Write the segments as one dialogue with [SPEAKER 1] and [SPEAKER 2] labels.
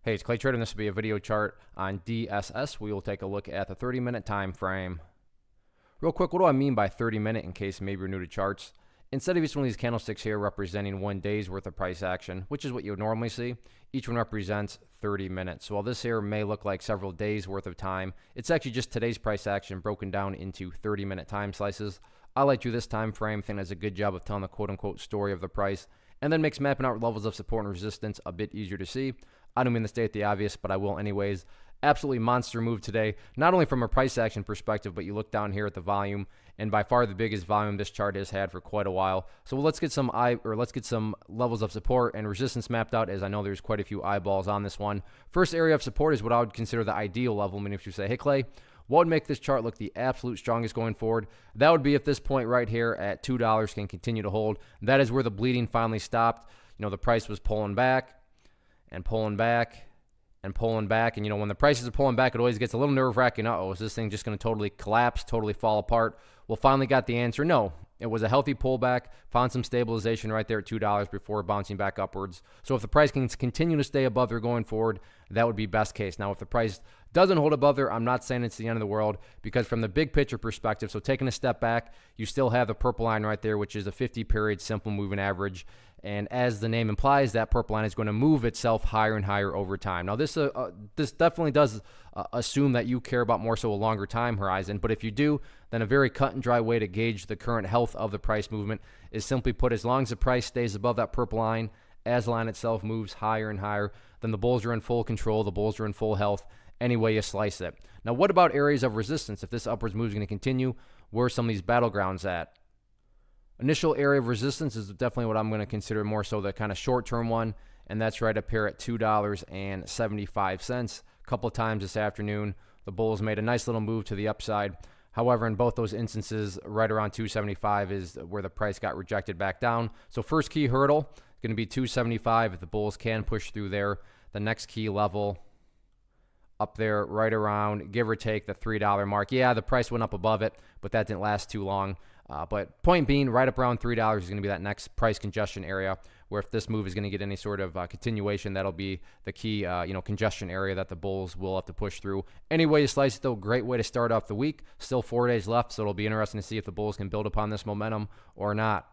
[SPEAKER 1] Hey, it's Clay Trader, and this will be a video chart on DSS. We will take a look at the 30-minute time frame. Real quick, what do I mean by 30-minute in case maybe you're new to charts? Instead of each one of these candlesticks here representing 1 day's worth of price action, which is what you would normally see, each one represents 30 minutes. So while this here may look like several days worth of time, it's actually just today's price action broken down into 30-minute time slices. I like to do this time frame. I think that's a good job of telling the quote-unquote story of the price, and then makes mapping out levels of support and resistance a bit easier to see. I don't mean to state the obvious, but I will anyways. Absolutely monster move today, not only from a price action perspective, but you look down here at the volume, and by far the biggest volume this chart has had for quite a while. So let's get some levels of support and resistance mapped out, as I know there's quite a few eyeballs on this one. First area of support is what I would consider the ideal level. I mean, if you say, hey Clay, what would make this chart look the absolute strongest going forward? That would be if this point right here at $2 can continue to hold. That is where the bleeding finally stopped. You know, the price was pulling back and pulling back and pulling back. And, you know, when the prices are pulling back, it always gets a little nerve-wracking. Uh-oh, is this thing just going to totally collapse, totally fall apart? Well, finally got the answer. No, it was a healthy pullback, found some stabilization right there at $2 before bouncing back upwards. So if the price can continue to stay above there going forward, that would be best case. Now, if the price doesn't hold above there, I'm not saying it's the end of the world, because from the big picture perspective, so taking a step back, you still have the purple line right there, which is a 50-period simple moving average. And as the name implies, that purple line is going to move itself higher and higher over time. Now, this definitely does assume that you care about more so a longer time horizon. But if you do, then a very cut and dry way to gauge the current health of the price movement is simply put, as long as the price stays above that purple line, as the line itself moves higher and higher, then the bulls are in full control, the bulls are in full health, any way you slice it. Now, what about areas of resistance? If this upwards move is going to continue, where are some of these battlegrounds at? Initial area of resistance is definitely what I'm going to consider more so the kind of short-term one, and that's right up here at $2.75. A couple of times this afternoon, the bulls made a nice little move to the upside. However, in both those instances, right around 275 is where the price got rejected back down. So first key hurdle is going to be 275 if the bulls can push through there. The next key level up there right around, give or take, the $3 mark. Yeah, the price went up above it, but that didn't last too long. But point being, right up around $3 is going to be that next price congestion area, where if this move is going to get any sort of continuation, that'll be the key congestion area that the bulls will have to push through. Any way you slice it, though, great way to start off the week. Still 4 days left, so it'll be interesting to see if the bulls can build upon this momentum or not.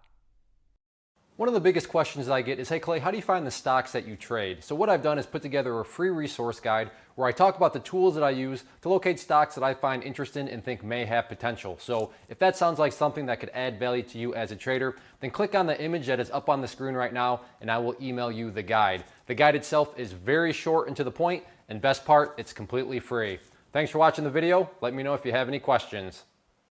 [SPEAKER 1] One of the biggest questions that I get is, hey Clay, how do you find the stocks that you trade? So what I've done is put together a free resource guide where I talk about the tools that I use to locate stocks that I find interesting and think may have potential. So if that sounds like something that could add value to you as a trader, then click on the image that is up on the screen right now and I will email you the guide. The guide itself is very short and to the point, and best part, it's completely free. Thanks for watching the video. Let me know if you have any questions.